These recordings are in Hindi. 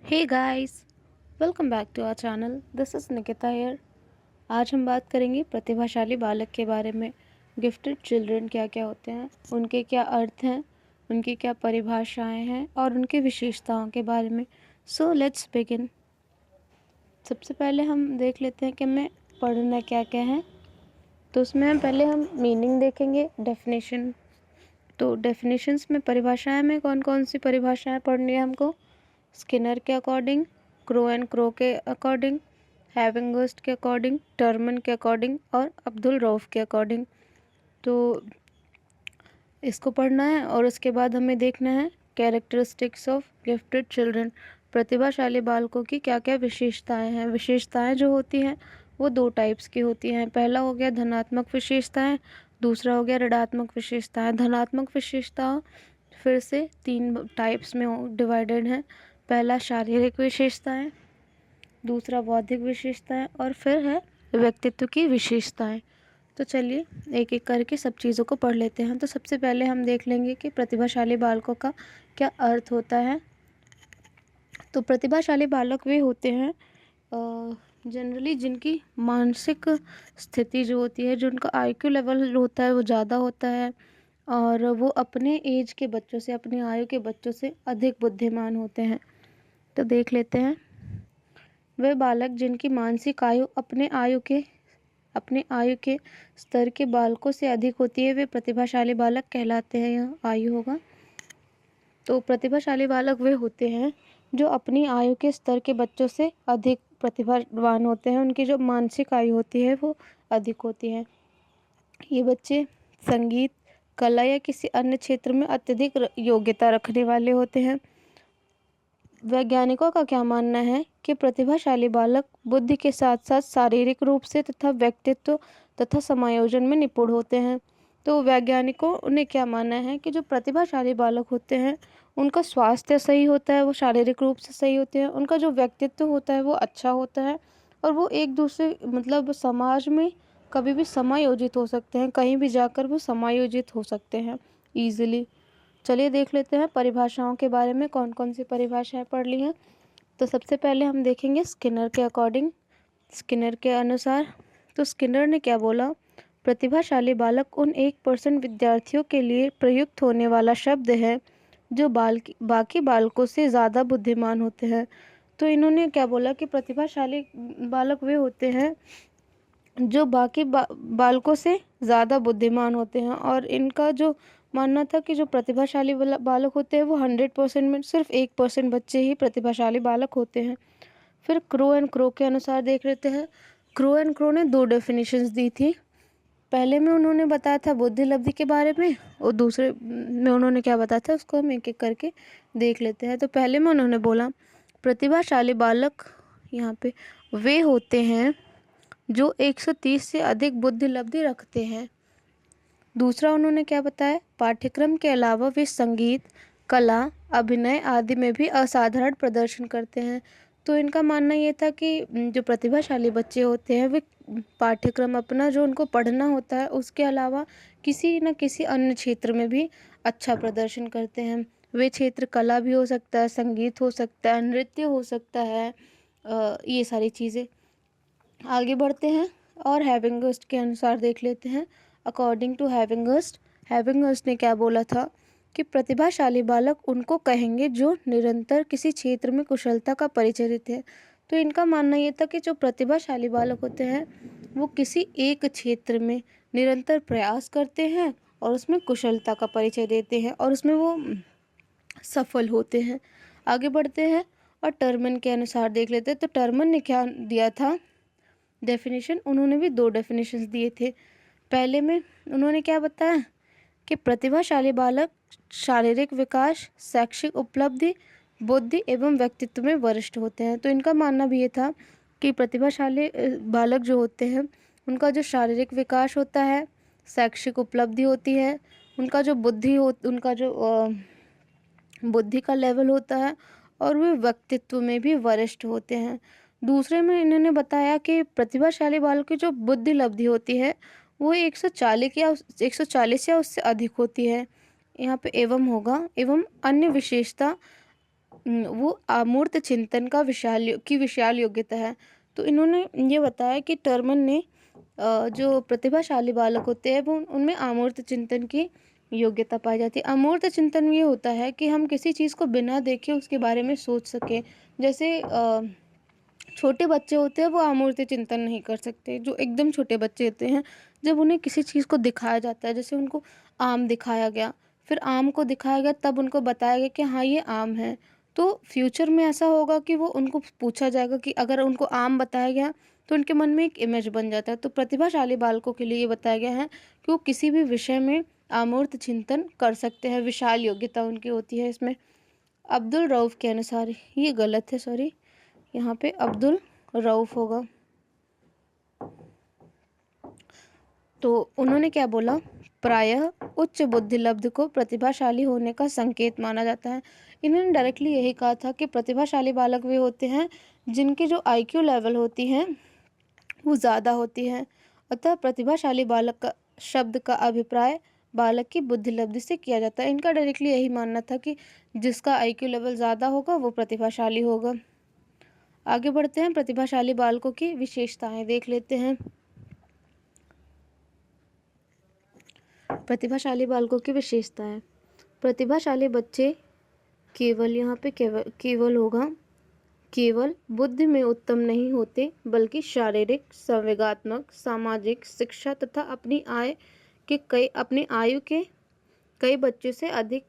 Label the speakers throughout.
Speaker 1: Hey guys, welcome back to our channel. This is Nikita here. आज हम बात करेंगे प्रतिभाशाली बालक के बारे में। गिफ्टेड चिल्ड्रन क्या क्या होते हैं, उनके क्या अर्थ हैं, उनकी क्या परिभाषाएं हैं और उनकी विशेषताओं के बारे में। So let's begin. सबसे पहले हम देख लेते हैं कि हमें पढ़ना क्या क्या है। तो उसमें हम मीनिंग देखेंगे, डेफिनेशन। तो डेफिनेशंस में परिभाषाएं में कौन कौन सी परिभाषाएं पढ़नी है हमको। स्किनर के अकॉर्डिंग, क्रो एंड क्रो के अकॉर्डिंग, हैविंगर्स्ट के अकॉर्डिंग, टर्मन के अकॉर्डिंग और अब्दुल रऊफ के अकॉर्डिंग। तो इसको पढ़ना है और उसके बाद हमें देखना है कैरेक्टरिस्टिक्स ऑफ गिफ्टेड चिल्ड्रन। प्रतिभाशाली बालकों की क्या क्या विशेषताएं हैं। विशेषताएं जो होती हैं वो दो टाइप्स की होती हैं। पहला हो गया धनात्मक विशेषताएं, दूसरा हो गया ऋणात्मक विशेषताएं। धनात्मक विशेषता फिर से तीन टाइप्स में डिवाइडेड हैं। पहला शारीरिक विशेषताएं, दूसरा बौद्धिक विशेषताएं और फिर है व्यक्तित्व की विशेषताएं। तो चलिए एक एक करके सब चीज़ों को पढ़ लेते हैं। तो सबसे पहले हम देख लेंगे कि प्रतिभाशाली बालकों का क्या अर्थ होता है। तो प्रतिभाशाली बालक वे होते हैं जनरली जिनकी मानसिक स्थिति जो होती है, जो उनका आईक्यू लेवल होता है वो ज़्यादा होता है और वो अपने एज के बच्चों से, अपनी आयु के बच्चों से अधिक बुद्धिमान होते हैं। तो देख लेते हैं। वे बालक जिनकी मानसिक आयु अपने आयु के स्तर के बालकों से अधिक होती है वे प्रतिभाशाली बालक कहलाते हैं। यह आयु होगा। तो प्रतिभाशाली बालक वे होते हैं जो अपनी आयु के स्तर के बच्चों से अधिक प्रतिभावान होते हैं। उनकी जो मानसिक आयु होती है वो अधिक होती है। ये बच्चे संगीत, कला या किसी अन्य क्षेत्र में अत्यधिक योग्यता रखने वाले होते हैं। वैज्ञानिकों का क्या मानना है कि प्रतिभाशाली बालक बुद्धि के साथ साथ शारीरिक रूप से तथा व्यक्तित्व तथा समायोजन में निपुण होते हैं। तो वैज्ञानिकों ने क्या माना है कि जो प्रतिभाशाली बालक होते हैं उनका स्वास्थ्य सही होता है, वो शारीरिक रूप से सही होते हैं, उनका जो व्यक्तित्व होता है वो अच्छा होता है और वो एक दूसरे समाज में कभी भी समायोजित हो सकते हैं, कहीं भी जाकर वो समायोजित हो सकते हैं ईजिली। चलिए देख लेते हैं परिभाषाओं के बारे में, कौन कौन सी परिभाषाएं पढ़ ली हैं। तो सबसे पहले हम देखेंगे स्किनर के अकॉर्डिंग, स्किनर के अनुसार। तो स्किनर ने क्या बोला, प्रतिभाशाली बालक उन 1% विद्यार्थियों के लिए प्रयुक्त होने वाला शब्द है जो बाकी बालकों से ज़्यादा बुद्धिमान होते हैं। तो इन्होंने क्या बोला कि प्रतिभाशाली बालक वे होते हैं जो बाकी बालकों से ज़्यादा बुद्धिमान होते हैं और इनका जो मानना था कि जो प्रतिभाशाली बालक होते हैं वो 100% में सिर्फ 1% बच्चे ही प्रतिभाशाली बालक होते हैं। फिर क्रो एंड क्रो के अनुसार देख लेते हैं। क्रो एंड क्रो ने दो डेफिनेशंस दी थी। पहले में उन्होंने बताया था बुद्धि लब्धि के बारे में और दूसरे में उन्होंने क्या बताया था उसको हम एक एक करके देख लेते हैं। तो पहले में उन्होंने बोला प्रतिभाशाली बालक यहाँ पे वे होते हैं जो 130 से अधिक बुद्धि लब्धि रखते हैं। दूसरा उन्होंने क्या बताया, पाठ्यक्रम के अलावा वे संगीत, कला, अभिनय आदि में भी असाधारण प्रदर्शन करते हैं। तो इनका मानना ये था कि जो प्रतिभाशाली बच्चे होते हैं वे पाठ्यक्रम अपना जो उनको पढ़ना होता है उसके अलावा किसी न किसी अन्य क्षेत्र में भी अच्छा प्रदर्शन करते हैं। वे क्षेत्र कला भी हो सकता है, संगीत हो सकता है, नृत्य हो सकता है, ये सारी चीज़ें। आगे बढ़ते हैं और हैविंगर्स्ट के अनुसार देख लेते हैं। अकॉर्डिंग टू हैविंगर्स्ट ने क्या बोला था कि प्रतिभाशाली बालक उनको कहेंगे जो निरंतर किसी क्षेत्र में कुशलता का परिचय देते हैं। तो इनका मानना ये था कि जो प्रतिभाशाली बालक होते हैं वो किसी एक क्षेत्र में निरंतर प्रयास करते हैं और उसमें कुशलता का परिचय देते हैं और उसमें वो सफल होते हैं। आगे बढ़ते हैं और टर्मन के अनुसार देख लेते हैं। तो टर्मन ने क्या दिया था डेफिनेशन, उन्होंने भी दो डेफिनेशंस दिए थे। पहले में उन्होंने क्या बताया कि प्रतिभाशाली बालक शारीरिक विकास, शैक्षिक उपलब्धि, बुद्धि एवं व्यक्तित्व में वरिष्ठ होते हैं। तो इनका मानना भी ये था कि प्रतिभाशाली बालक जो होते हैं उनका जो शारीरिक विकास होता है, शैक्षिक उपलब्धि होती है, उनका जो बुद्धि का लेवल होता है और वे व्यक्तित्व में भी वरिष्ठ होते हैं। दूसरे में इन्होंने बताया कि प्रतिभाशाली बालक की जो बुद्धि लब्धि होती है वो 140 या उससे अधिक होती है। यहाँ पे एवं होगा, एवं अन्य विशेषता वो अमूर्त चिंतन का विशाल योग्यता है। तो इन्होंने ये बताया कि टर्मन ने जो प्रतिभाशाली बालक होते हैं वो उनमें अमूर्त चिंतन की योग्यता पाई जाती है। अमूर्त चिंतन में ये होता है कि हम किसी चीज़ को बिना देखे उसके बारे में सोच सकें। जैसे छोटे बच्चे होते हैं वो अमूर्त चिंतन नहीं कर सकते। जो एकदम छोटे बच्चे होते हैं, जब उन्हें किसी चीज़ को दिखाया जाता है, जैसे उनको आम दिखाया गया, फिर आम को दिखाया गया, तब उनको बताया गया कि हाँ ये आम है, तो फ्यूचर में ऐसा होगा कि वो उनको पूछा जाएगा कि अगर उनको आम बताया गया तो उनके मन में एक इमेज बन जाता है। तो प्रतिभाशाली बालकों के लिए ये बताया गया है कि वो किसी भी विषय में अमूर्त चिंतन कर सकते हैं, विशाल योग्यता उनकी होती है इसमें। अब्दुल रऊफ के अनुसार ये गलत है, सॉरी, यहाँ पे अब्दुल रऊफ होगा। तो उन्होंने क्या बोला, प्रायः उच्च बुद्धि लब्ध को प्रतिभाशाली होने का संकेत माना जाता है। इन्होंने डायरेक्टली यही कहा था कि प्रतिभाशाली बालक वे होते हैं जिनकी जो आईक्यू लेवल होती है वो ज़्यादा होती है। अतः प्रतिभाशाली बालक का शब्द का अभिप्राय बालक की बुद्धि लब्धि से किया जाता है। इनका डायरेक्टली यही मानना था कि जिसका आईक्यू लेवल ज़्यादा होगा वो प्रतिभाशाली होगा। आगे बढ़ते हैं, प्रतिभाशाली बालकों की विशेषताएं देख लेते हैं। प्रतिभाशाली बालकों की विशेषताएं। प्रतिभाशाली बच्चे केवल, यहाँ पे केवल होगा, केवल बुद्धि में उत्तम नहीं होते बल्कि शारीरिक, संवेगात्मक, सामाजिक, शिक्षा तथा अपनी आयु के कई बच्चों से अधिक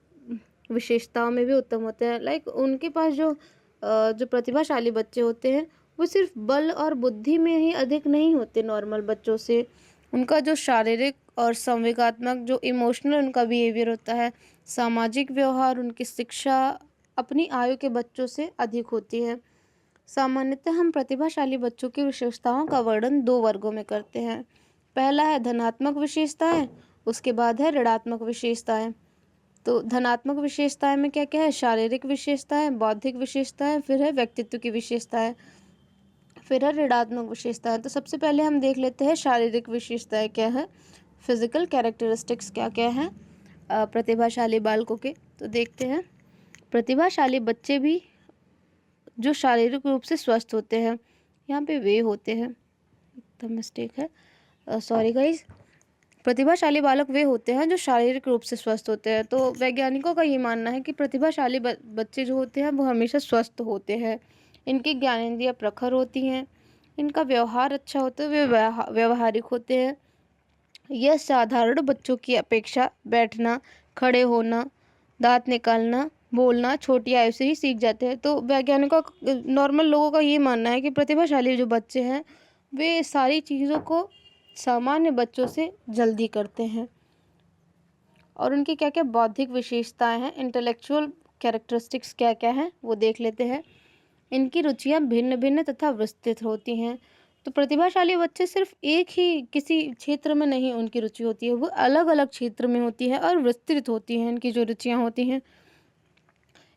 Speaker 1: विशेषताओं में भी उत्तम होते हैं। लाइक उनके पास जो प्रतिभाशाली बच्चे होते हैं वो सिर्फ बल और बुद्धि में ही अधिक नहीं होते नॉर्मल बच्चों से। उनका जो शारीरिक और संवेगात्मक, जो इमोशनल उनका बिहेवियर होता है, सामाजिक व्यवहार, उनकी शिक्षा अपनी आयु के बच्चों से अधिक होती है। सामान्यतः हम प्रतिभाशाली बच्चों की विशेषताओं का वर्णन 2 वर्गों में करते हैं। पहला है धनात्मक विशेषताएं, उसके बाद है ऋणात्मक विशेषताएं। तो धनात्मक विशेषताएं में क्या क्या है, शारीरिक विशेषताएं, बौद्धिक विशेषताएं, फिर है व्यक्तित्व की विशेषताएं, फिर है ऋणात्मक विशेषताएं। तो सबसे पहले हम देख लेते हैं शारीरिक विशेषताएं क्या है, फिजिकल कैरेक्टरिस्टिक्स क्या क्या है प्रतिभाशाली बालकों के। तो देखते हैं, प्रतिभाशाली बच्चे भी जो शारीरिक रूप से स्वस्थ होते हैं, यहाँ पे वे होते हैं, तो मिस्टेक है, सॉरी गाइज। प्रतिभाशाली बालक वे होते हैं जो शारीरिक रूप से स्वस्थ होते हैं। तो वैज्ञानिकों का ये मानना है कि प्रतिभाशाली बच्चे जो होते हैं वो हमेशा स्वस्थ होते हैं। इनकी ज्ञानेंद्रियाँ प्रखर होती हैं, इनका व्यवहार अच्छा होता है, वे व्यवहारिक होते हैं। यह साधारण बच्चों की अपेक्षा बैठना, खड़े होना, दांत निकालना, बोलना छोटी आयु से ही सीख जाते हैं। तो वैज्ञानिकों, नॉर्मल लोगों का ये मानना है कि प्रतिभाशाली जो बच्चे हैं वे सारी चीज़ों को सामान्य बच्चों से जल्दी करते हैं। और उनकी क्या क्या बौद्धिक विशेषताएं हैं, इंटेलेक्चुअल कैरेक्टरिस्टिक्स क्या क्या हैं वो देख लेते हैं। इनकी रुचियां भिन्न भिन्न तथा विस्तृत होती हैं। तो प्रतिभाशाली बच्चे सिर्फ एक ही किसी क्षेत्र में नहीं उनकी रुचि होती है, वो अलग अलग क्षेत्र में होती है और विस्तृत होती हैं इनकी जो रुचियां होती हैं।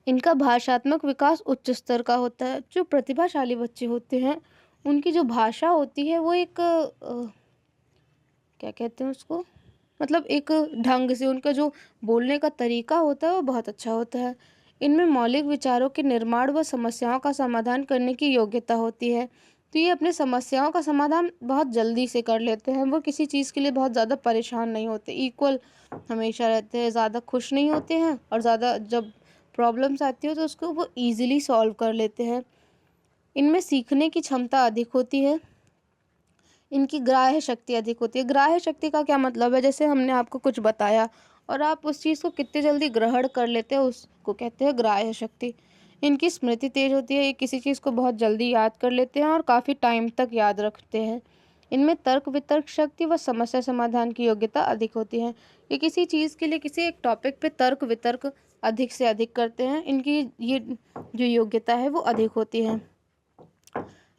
Speaker 1: इनका भाषात्मक विकास उच्च स्तर का होता है। जो प्रतिभाशाली बच्चे होते हैं उनकी जो भाषा होती है वो एक क्या कहते हैं उसको, मतलब एक ढंग से उनका जो बोलने का तरीका होता है वो बहुत अच्छा होता है। इनमें मौलिक विचारों के निर्माण व समस्याओं का समाधान करने की योग्यता होती है। तो ये अपने समस्याओं का समाधान बहुत जल्दी से कर लेते हैं, वो किसी चीज़ के लिए बहुत ज़्यादा परेशान नहीं होते, इक्वल हमेशा रहते हैं, ज़्यादा खुश नहीं होते हैं और ज़्यादा जब प्रॉब्लम्स आती हो तो उसको वो ईजिली सॉल्व कर लेते हैं। इनमें सीखने की क्षमता अधिक होती है। इनकी ग्राह्य शक्ति अधिक होती है। ग्राह्य शक्ति का क्या मतलब है, जैसे हमने आपको कुछ बताया और आप उस चीज़ को कितने जल्दी ग्रहण कर लेते हैं उसको कहते हैं ग्राह्य शक्ति। इनकी स्मृति तेज होती है, ये किसी चीज़ को बहुत जल्दी याद कर लेते हैं और काफ़ी टाइम तक याद रखते हैं। इनमें तर्क वितर्क शक्ति व समस्या समाधान की योग्यता अधिक होती है। ये किसी चीज़ के लिए किसी एक टॉपिक पे तर्क वितर्क अधिक से अधिक करते हैं, इनकी ये जो योग्यता है वो अधिक होती है।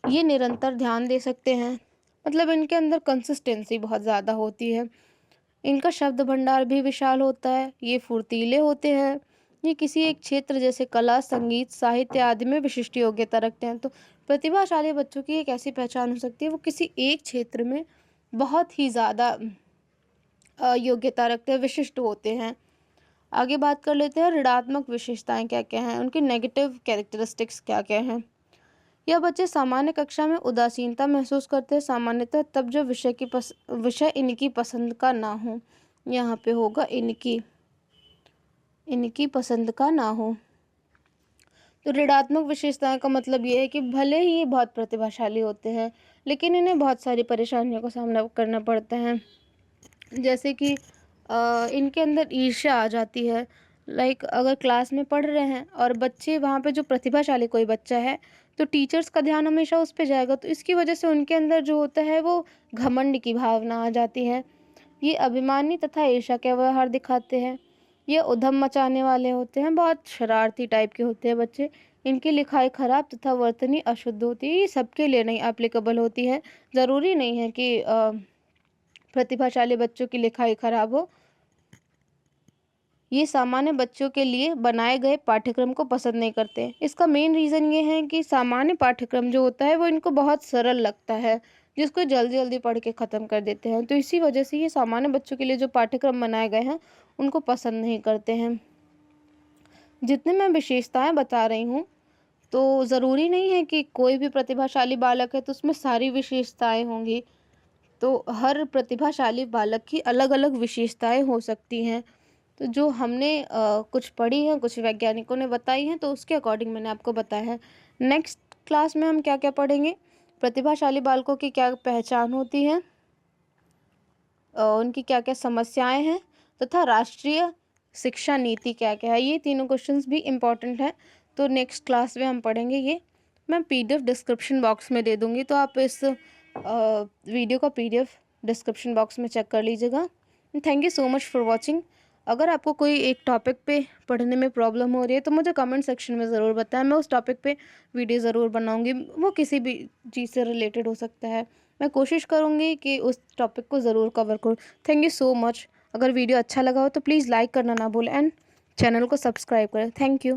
Speaker 1: ये निरंतर ध्यान दे सकते हैं, मतलब इनके अंदर कंसिस्टेंसी बहुत ज़्यादा होती है। इनका शब्द भंडार भी विशाल होता है। ये फुर्तीले होते हैं। ये किसी एक क्षेत्र जैसे कला, संगीत, साहित्य आदि में विशिष्ट योग्यता रखते हैं। तो प्रतिभाशाली बच्चों की एक ऐसी पहचान हो सकती है वो किसी एक क्षेत्र में बहुत ही ज़्यादा योग्यता रखते हैं, विशिष्ट होते हैं। आगे बात कर लेते हैं ऋणात्मक विशेषताएं क्या क्या हैं, उनकी नेगेटिव कैरेक्टरिस्टिक्स क्या क्या हैं। यह बच्चे सामान्य कक्षा में उदासीनता महसूस करते हैं सामान्यतः तब जब विषय इनकी पसंद का ना हो। यहाँ पे होगा इनकी पसंद का ना हो। तो ऋणात्मक विशेषताएं का मतलब ये है कि भले ही ये बहुत प्रतिभाशाली होते हैं लेकिन इन्हें बहुत सारी परेशानियों का सामना करना पड़ता है। जैसे कि इनके अंदर ईर्ष्या आ जाती है। लाइक अगर क्लास में पढ़ रहे हैं और बच्चे वहाँ पे जो प्रतिभाशाली कोई बच्चा है तो टीचर्स का ध्यान हमेशा उस पे जाएगा, तो इसकी वजह से उनके अंदर जो होता है वो घमंड की भावना आ जाती है। ये अभिमानी तथा ईर्ष्या का व्यवहार दिखाते हैं। ये उधम मचाने वाले होते हैं, बहुत शरारती टाइप के होते हैं बच्चे। इनकी लिखाई खराब तथा वर्तनी अशुद्ध होती है। ये सबके लिए नहीं एप्लीकेबल होती है। ज़रूरी नहीं है कि प्रतिभाशाली बच्चों की लिखाई खराब हो। ये सामान्य बच्चों के लिए बनाए गए पाठ्यक्रम को पसंद नहीं करते। इसका मेन रीज़न ये है कि सामान्य पाठ्यक्रम जो होता है वो इनको बहुत सरल लगता है, जिसको जल्दी जल्दी पढ़ के ख़त्म कर देते हैं। तो इसी वजह से ये सामान्य बच्चों के लिए जो पाठ्यक्रम बनाए गए हैं उनको पसंद नहीं करते हैं। जितने मैं विशेषताएं बता रही हूँ तो ज़रूरी नहीं है कि कोई भी प्रतिभाशाली बालक है तो उसमें सारी विशेषताएं होंगी। तो हर प्रतिभाशाली बालक की अलग अलग विशेषताएं हो सकती हैं। तो जो हमने कुछ पढ़ी है, कुछ वैज्ञानिकों ने बताई हैं, तो उसके अकॉर्डिंग मैंने आपको बताया है। नेक्स्ट क्लास में हम क्या क्या पढ़ेंगे, प्रतिभाशाली बालकों की क्या पहचान होती है, उनकी क्या क्या समस्याएं हैं, तथा राष्ट्रीय शिक्षा नीति क्या क्या है। ये तीनों क्वेश्चंस भी इम्पॉर्टेंट हैं। तो नेक्स्ट क्लास में हम पढ़ेंगे ये। मैं पीडीएफ डिस्क्रिप्शन बॉक्स में दे दूँगी, तो आप इस वीडियो का पीडीएफ डिस्क्रिप्शन बॉक्स में चेक कर लीजिएगा। Thank you so much for watching. अगर आपको कोई एक टॉपिक पे पढ़ने में प्रॉब्लम हो रही है तो मुझे कमेंट सेक्शन में ज़रूर बताएं। मैं उस टॉपिक पे वीडियो ज़रूर बनाऊंगी। वो किसी भी चीज़ से रिलेटेड हो सकता है। मैं कोशिश करूंगी कि उस टॉपिक को ज़रूर कवर करूँ। Thank you so much. अगर वीडियो अच्छा लगा हो तो प्लीज़ लाइक करना ना भूलें एंड चैनल को सब्सक्राइब करें। Thank you.